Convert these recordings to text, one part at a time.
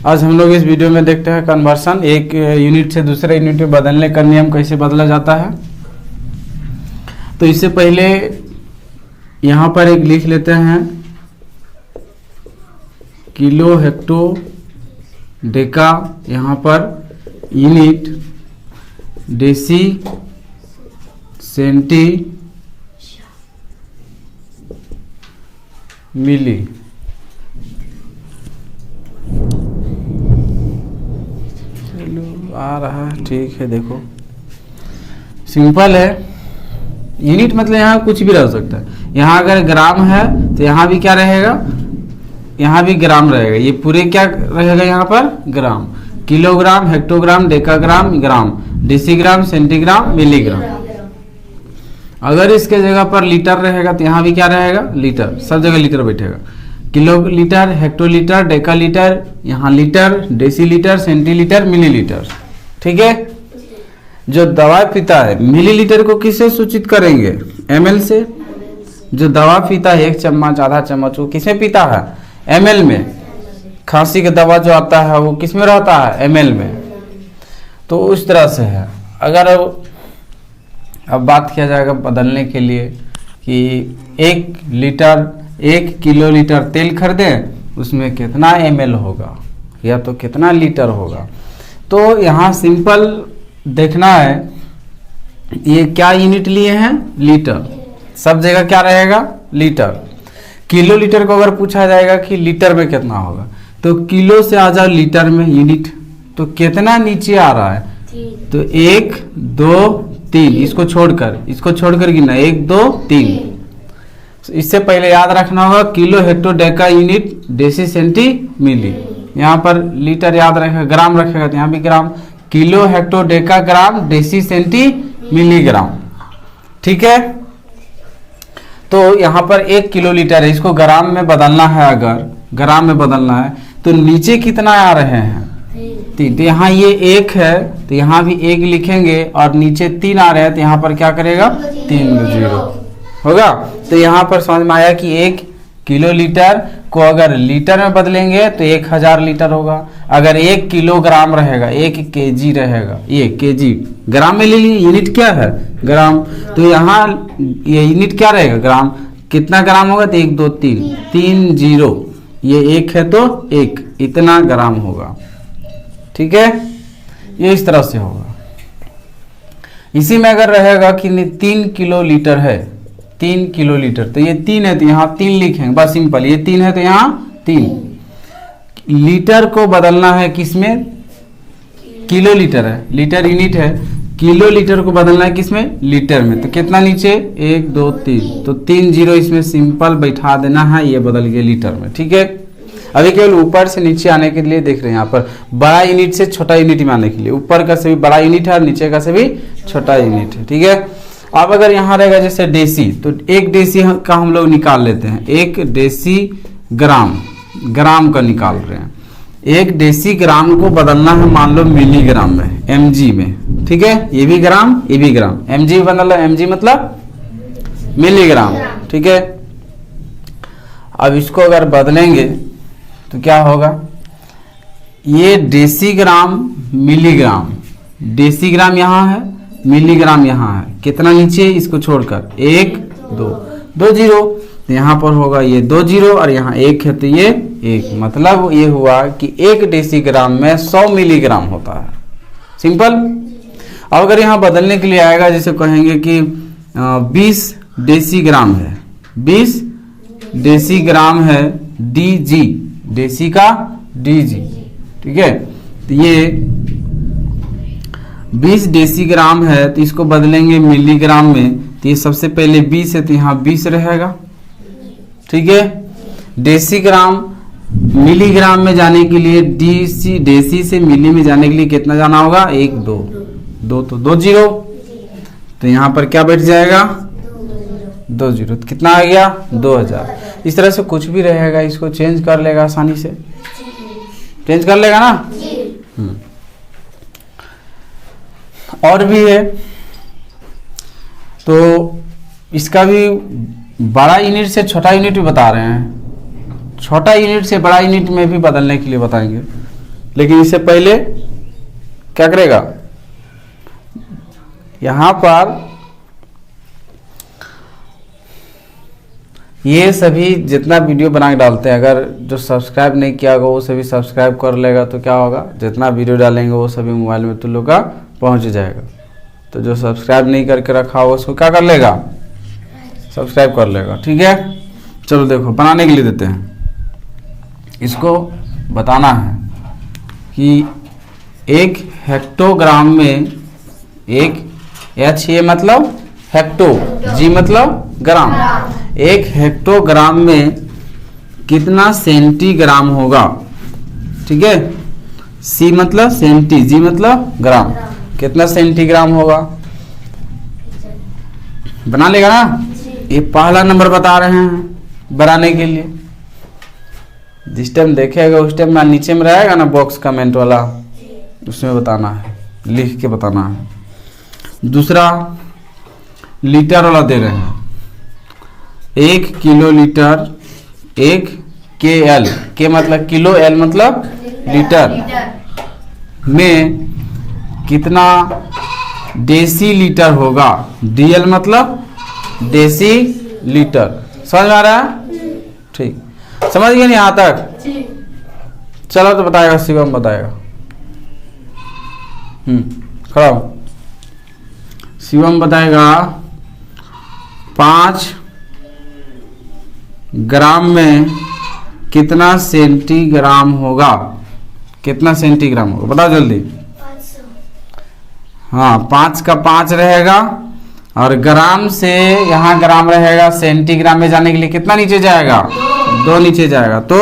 आज हम लोग इस वीडियो में देखते हैं कन्वर्सन, एक यूनिट से दूसरे यूनिट में बदलने का नियम कैसे बदला जाता है। तो इससे पहले यहाँ पर एक लिख लेते हैं किलो, हेक्टो, डेका, यहाँ पर यूनिट, डेसी, सेंटी, मिली। चलो आ रहा है, ठीक है। देखो सिंपल है, यूनिट मतलब यहाँ कुछ भी रह सकता है। यहाँ अगर ग्राम है तो यहाँ भी क्या रहेगा, यहाँ भी ग्राम रहेगा। ये पूरे क्या रहेगा यहाँ पर, ग्राम। किलोग्राम, हेक्टोग्राम, डेकाग्राम, ग्राम, डेसीग्राम, सेंटीग्राम, मिलीग्राम। अगर इसके जगह पर लीटर रहेगा तो यहाँ भी क्या रहेगा, लीटर। सब जगह लीटर बैठेगा। Kilo litre, hectolitre, Deka litre, यहाँ लीटर, डेसीलीटर, सेंटीलीटर, मिलीलीटर। ठीक है। जो दवा पीता है मिलीलीटर को किससे सूचित करेंगे, ml से। जो दवा पीता है 1 चम्मच, आधा चम्मच, वो किसमें पीता है, ml में। खांसी का दवा जो आता है वो किस में रहता है, ml में। तो उस तरह से है। अगर अब बात किया जाएगा बदलने के लिए कि 1 किलो लीटर तेल खरीदें, उसमें कितना ml होगा या तो कितना लीटर होगा। तो यहाँ सिंपल देखना है, ये क्या यूनिट लिए हैं, लीटर। सब जगह क्या रहेगा, लीटर। किलो लीटर को अगर पूछा जाएगा कि लीटर में कितना होगा, तो किलो से आ जाओ लीटर में यूनिट, तो कितना नीचे आ रहा है, तो 1 2 3, इसको छोड़कर गिनना, 1 2 3। इससे पहले याद रखना होगा kilo, hecto, deca, unit, deci, centi, milli. यहाँ पर लीटर याद रखेगा, ग्राम रखेगा तो यहाँ भी ग्राम। किलो, हेक्टो, डेका, ग्राम, डेसी, सेंटी, मिलीग्राम। ठीक है। तो यहाँ पर 1 किलो लीटर है, इसको ग्राम में बदलना है। अगर ग्राम में बदलना है तो नीचे कितना आ रहे हैं, 3। तो यहाँ ये 1 है तो यहाँ भी 1 लिखेंगे, और नीचे 3 आ रहे हैं तो यहाँ पर क्या करेगा, 3 0 होगा। तो यहाँ पर समझ में आया कि 1 किलो लीटर को अगर लीटर में बदलेंगे तो 1000 लीटर होगा। अगर 1 किलोग्राम रहेगा, 1 केजी रहेगा, ये केजी ग्राम में ले लीजिए, यूनिट क्या है, ग्राम। तो यहाँ ये यूनिट क्या रहेगा, ग्राम। कितना ग्राम होगा, तो 1 2 3 0, ये 1 है तो 1, इतना ग्राम होगा। ठीक है। ये इस तरह से होगा। इसी में अगर रहेगा कि 3 किलो लीटर है, 3 किलो लीटर, तो ये 3 है तो यहाँ 3 लिखेंगे, बस सिंपल। ये 3 है तो यहाँ 3। लीटर को बदलना है किसमें, किलो लीटर है, लीटर यूनिट है। किलो लीटर को बदलना है किसमें, लीटर में। तो कितना नीचे, 1 2 3, तो 3 0 इसमें सिंपल बैठा देना है, ये बदल गया लीटर में। ठीक है। अभी केवल ऊपर से नीचे आने के लिए देख रहे हैं, यहाँ पर बड़ा यूनिट से छोटा यूनिट में आने के लिए ऊपर का से भी बड़ा यूनिट है और नीचे का से भी छोटा यूनिट है। ठीक है। अब अगर यहाँ रहेगा जैसे डेसी, तो 1 डेसी का हम लोग निकाल लेते हैं। 1 डेसी ग्राम, ग्राम का निकाल रहे हैं। 1 डेसी ग्राम को बदलना है मान लो मिलीग्राम में, mg में। ठीक है। ये भी ग्राम, ये भी ग्राम, mg बदल, mg मतलब मिलीग्राम। ठीक है। अब इसको अगर बदलेंगे तो क्या होगा, ये डेसीग्राम, मिलीग्राम, डेसीग्राम यहाँ है, मिलीग्राम यहाँ है। कितना नीचे, इसको छोड़कर 1 2 2 0, तो यहाँ पर होगा ये 2 0 और यहाँ 1 है तो ये 1। मतलब ये हुआ कि 1 डेसीग्राम में 100 मिलीग्राम होता है। सिंपल। अब अगर यहाँ बदलने के लिए आएगा, जैसे कहेंगे कि 20 डेसीग्राम है, 20 डेसीग्राम है, DG, डेसी का DG। ठीक है। तो ये 20 डेसीग्राम है तो इसको बदलेंगे मिलीग्राम में, तो ये सबसे पहले 20 है तो यहाँ 20 रहेगा। ठीक है। डेसीग्राम मिलीग्राम में जाने के लिए, डेसी से मिली में जाने के लिए कितना जाना होगा, 1 2 2, तो 2 0, तो यहाँ पर क्या बैठ जाएगा, 2 0, तो कितना आ गया, 2000। इस तरह से कुछ भी रहेगा, इसको चेंज कर लेगा, आसानी से चेंज कर लेगा ना। और भी है, तो इसका भी बड़ा यूनिट से छोटा यूनिट भी बता रहे हैं, छोटा यूनिट से बड़ा यूनिट में भी बदलने के लिए बताएंगे। लेकिन इससे पहले क्या करेगा, यहां पर ये सभी जितना वीडियो बना के डालते हैं, अगर जो सब्सक्राइब नहीं किया होगा वो सभी सब्सक्राइब कर लेगा तो क्या होगा, जितना वीडियो डालेंगे वो सभी मोबाइल में तुम लोग का पहुंच जाएगा। तो जो सब्सक्राइब नहीं करके रखा होगा उसको क्या कर लेगा, सब्सक्राइब कर लेगा। ठीक है, चलो देखो बनाने के लिए देते हैं। इसको बताना है कि 1 हेक्टोग्राम में, एक एच ए मतलब हेक्टो, जी मतलब ग्राम, 1 हेक्टोग्राम में कितना सेंटीग्राम होगा। ठीक है, सी मतलब सेंटी, जी मतलब ग्राम, कितना सेंटीग्राम होगा बना लेगा ना। ये पहला नंबर बता रहे हैं बनाने के लिए। जिस टाइम देखेगा उस टाइम में नीचे में रहेगा ना बॉक्स कमेंट वाला, उसमें बताना है, लिख के बताना है। दूसरा लीटर वाला दे रहे हैं, 1 किलो लीटर, 1 के एल, के मतलब किलो, एल मतलब लीटर में कितना डेसी लीटर होगा। डीएल मतलब डेसी लीटर। समझ में आ रहा है? ठीक, समझ गए नहीं यहाँ तक? चलो तो बताएगा, शिवम बताएगा। खड़ा हो। शिवम बताएगा 5 ग्राम में कितना सेंटीग्राम होगा, कितना सेंटीग्राम होगा बताओ जल्दी। 500। हाँ, 5 का 5 रहेगा और ग्राम से यहाँ ग्राम रहेगा, सेंटीग्राम में जाने के लिए कितना नीचे जाएगा, 2 नीचे जाएगा तो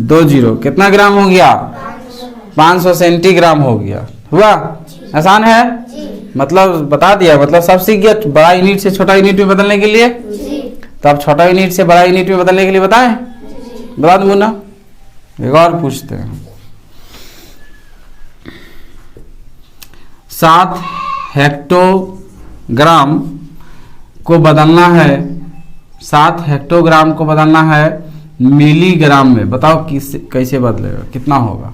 2 जीरो, कितना ग्राम हो गया, 500 सेंटीग्राम हो गया। हुआ? आसान है, मतलब बता दिया, मतलब सब सीख गया। बड़ा यूनिट से छोटा यूनिट में बदलने के लिए, तो आप छोटा यूनिट से बड़ा यूनिट में बदलने के लिए बताएं, बता दूंगा ना। एक और पूछते हैं, 7 हेक्टोग्राम को बदलना है, 7 हेक्टोग्राम को बदलना है मिलीग्राम में, बताओ किस कैसे बदलेगा, कितना होगा।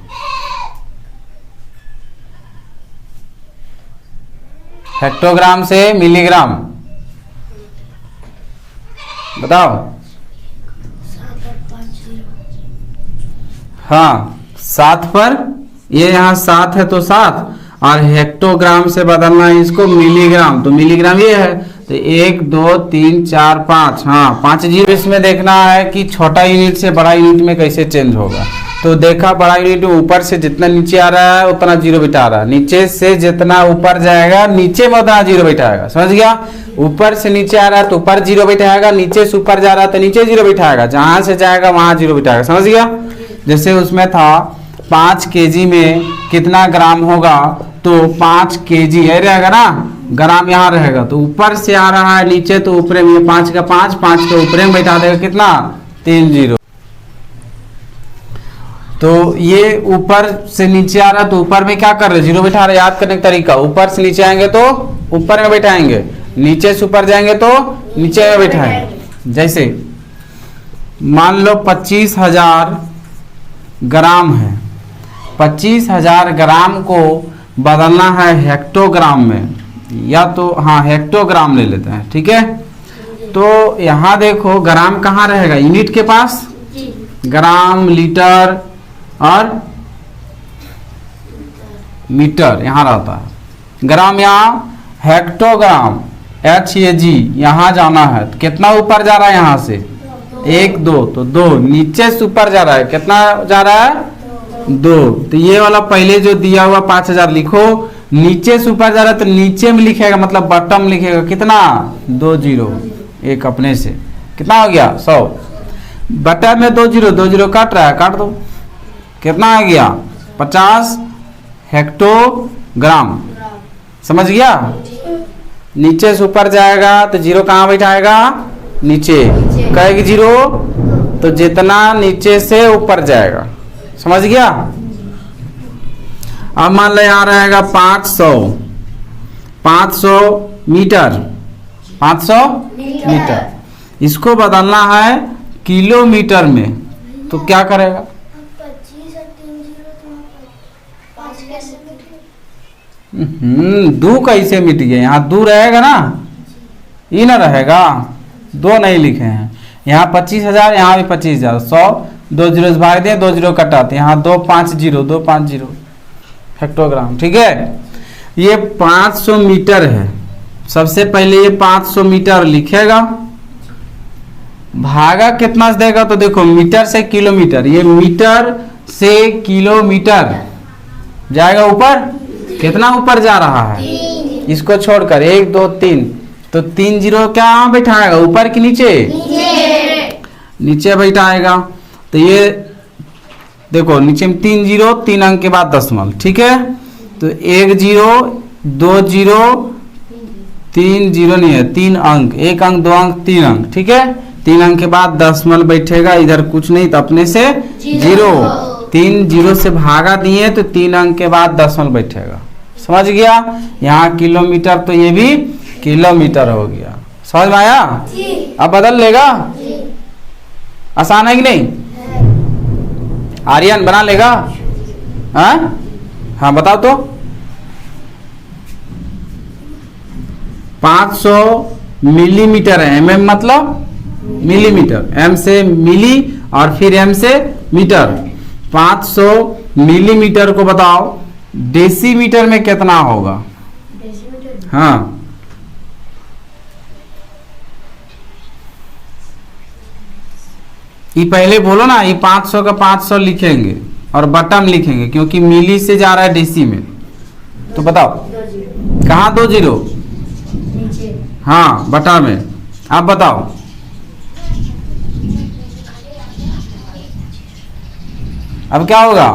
हेक्टोग्राम से मिलीग्राम बताओ। 750। हाँ, 7 पर, ये यहाँ 7 है तो 7, और हेक्टोग्राम से बदलना है इसको मिलीग्राम, तो मिलीग्राम ये है, तो 1 2 3 4 5, हाँ 5 जीरो। इसमें देखना है कि छोटा यूनिट से बड़ा यूनिट में कैसे चेंज होगा। तो देखा, बड़ा यूनिट ऊपर से जितना नीचे आ रहा है उतना जीरो बिठा रहा है, नीचे से जितना ऊपर जाएगा नीचे में उतना जीरो बिठाएगा। समझ गया? ऊपर से नीचे आ रहा है तो ऊपर जीरो बिठाएगा, नीचे से ऊपर जा रहा है तो नीचे जीरो बिठाएगा, जहां से जाएगा वहां जीरो बिठाएगा। समझ गया? जैसे उसमें था 5 केजी में कितना ग्राम होगा, तो 5 केजी है रहेगा ना, ग्राम यहाँ रहेगा, तो ऊपर से आ रहा है नीचे तो ऊपर में 5 का 5, 5 के ऊपर में बैठा देगा कितना, 3 जीरो। तो ये ऊपर से नीचे आ रहा है तो ऊपर में क्या कर रहे, जीरो बैठा रहे। याद करने का तरीका, ऊपर से नीचे आएंगे तो ऊपर में बैठाएंगे, नीचे से ऊपर जाएंगे तो नीचे में बैठाएंगे। जैसे मान लो 25,000 ग्राम है, 25,000 ग्राम को बदलना है हेक्टोग्राम में, या तो हाँ हेक्टोग्राम ले लेते हैं। ठीक है, तो यहाँ देखो ग्राम कहाँ रहेगा, यूनिट के पास, ग्राम, लीटर और मीटर यहाँ रहता है। ग्राम यहाँ, हेक्टोग्राम HAG यहाँ जाना है, तो कितना ऊपर जा रहा है यहाँ से, 1 2, तो 2 नीचे से ऊपर जा रहा है, कितना जा रहा है, 2। तो ये वाला पहले जो दिया हुआ 5,000 लिखो, नीचे से ऊपर जा रहा है तो नीचे में लिखेगा, मतलब बॉटम लिखेगा कितना, 2 जीरो, एक अपने से कितना हो गया 100, बटा में 2 जीरो, 2 जीरो काट रहा है, काट दो, कितना आ गया 50 हेक्टोग्राम। समझ गया? नीचे से ऊपर जाएगा तो जीरो कहाँ बैठाएगा, नीचे, कहेगी जीरो तो जितना नीचे से ऊपर जाएगा। समझ गया? अब मान लो यहाँ रहेगा 500 मीटर, 500 मीटर, इसको बदलना है किलोमीटर में, तो क्या करेगा, दो कैसे मिट गए? यहाँ दो रहेगा ना, ये ना रहेगा, दो नहीं लिखे हैं। यहाँ 25,000, यहाँ भी 25,000, 100 2 जीरो से भाग दिए, 2 जीरो कटाते, यहाँ 250 हेक्टोग्राम। ठीक है, ये 500 मीटर है। सबसे पहले ये 500 मीटर लिखेगा, भागा कितना से देगा? तो देखो मीटर से किलोमीटर, ये मीटर से किलोमीटर जाएगा ऊपर, कितना ऊपर जा रहा है? इसको छोड़कर 1 2 3, तो 3 जीरो क्या बैठाएगा, ऊपर कि नीचे? नीचे बैठाएगा। तो ये देखो नीचे में 3 जीरो, 3 अंक के बाद दशमलव। ठीक है, तो 1 जीरो 2 जीरो 3 जीरो नहीं है, 3 अंक, 1 अंक 2 अंक 3 अंक। ठीक है, 3 अंक के बाद दशमलव बैठेगा, इधर कुछ नहीं तो अपने से जीरो, 3 जीरो से भागा दिए तो 3 अंक के बाद दशमलव बैठेगा। समझ गया? यहाँ किलोमीटर, तो ये भी किलोमीटर हो गया। समझ में आया? अब बदल लेगा, आसान है कि नहीं? आर्यन बना लेगा? हाँ बताओ तो। 500 मिलीमीटर है, एमएम मतलब मिलीमीटर, एम से मिली और फिर एम से मीटर। 500 मिलीमीटर को बताओ डेसीमीटर में कितना होगा? हाँ, ये पहले बोलो ना, ये 500 का 500 लिखेंगे और बटम लिखेंगे क्योंकि मिली से जा रहा है डेसी में। तो बताओ कहाँ 2 जीरो? हाँ बटा में। आप बताओ, अब क्या होगा?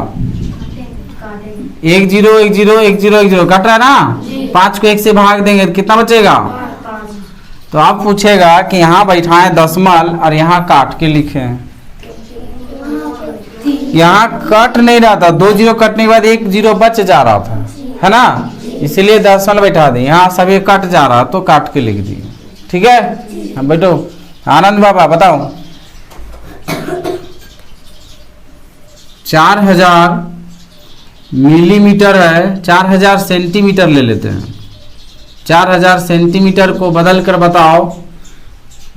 1 zero 1 zero 1 zero 1 zero cut रहा है ना, 5 को 1 से भाग देंगे तो कितना बचेगा? तो आप पूछेगा कि यहाँ बैठाए दशमलव और यहाँ काट के लिखे, यहाँ कट नहीं रहा था, 2 जीरो कटने के बाद 1 जीरो बच जा रहा था, है ना, इसलिए दशमलव बैठा दें। यहाँ सभी कट जा रहा तो काट के लिख दिए। ठीक है, हम बैठो। आनंद बाबा बताओ। 4000 मिलीमीटर है, 4000 सेंटीमीटर ले लेते हैं। 4000 सेंटीमीटर को बदल कर बताओ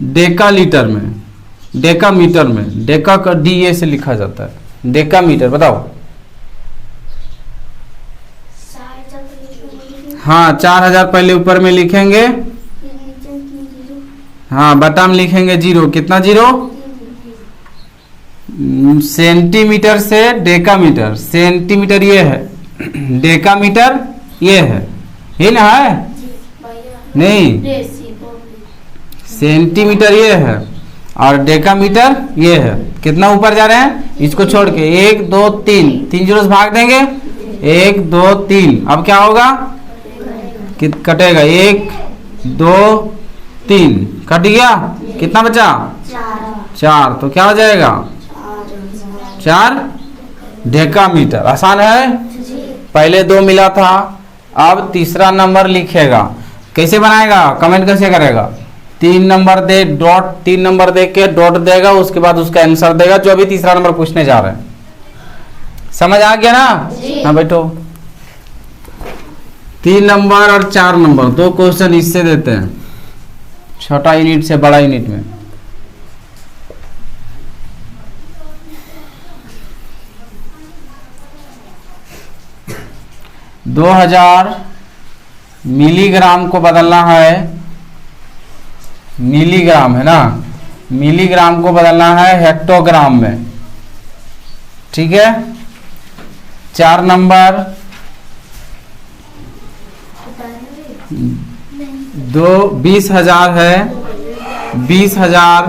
डेका लीटर में, डेका मीटर में, डेका का DA से लिखा जाता है, डेका मीटर। बताओ। हाँ 4000 पहले ऊपर में लिखेंगे, हाँ बटा में लिखेंगे जीरो। कितना जीरो? सेंटीमीटर से डेकामीटर, सेंटीमीटर ये है, डेकामीटर ये है ना, है नहीं, सेंटीमीटर ये है और डेकामीटर ये है। कितना ऊपर जा रहे हैं? इसको छोड़ के 1 2 3, 3 जीरो से भाग देंगे, 1 2 3। अब क्या होगा? कटेगा 1 2 3, कट गया। कितना बचा? 4। तो क्या हो जाएगा? 4 डेकामीटर। आसान है, पहले 2 मिला था, अब तीसरा नंबर लिखेगा। कैसे बनाएगा? कमेंट कैसे करेगा? 3 नंबर दे डॉट, 3 नंबर दे के डॉट देगा, उसके बाद उसका आंसर देगा जो अभी तीसरा नंबर पूछने जा रहे हैं। समझ आ गया ना? हाँ बैठो। 3 नंबर और 4 नंबर 2 क्वेश्चन इससे देते हैं, छोटा यूनिट से बड़ा यूनिट में। दो 2000 मिलीग्राम को बदलना है, मिलीग्राम है ना, मिलीग्राम को बदलना है हेक्टोग्राम में। ठीक है, 4 नंबर 20,000 है, 20,000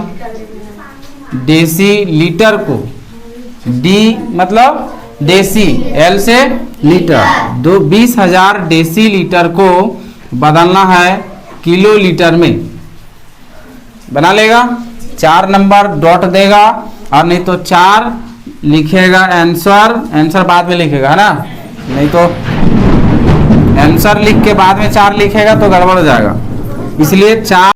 डेसी लीटर को, डी मतलब डेसी, एल से लीटर, 20,000 डेसी लीटर को बदलना है किलो लीटर में। बना लेगा? 4 नंबर डॉट देगा और नहीं तो 4 लिखेगा आंसर, आंसर बाद में लिखेगा, है ना, नहीं तो आंसर लिख के बाद में 4 लिखेगा तो गड़बड़ हो जाएगा, इसलिए 4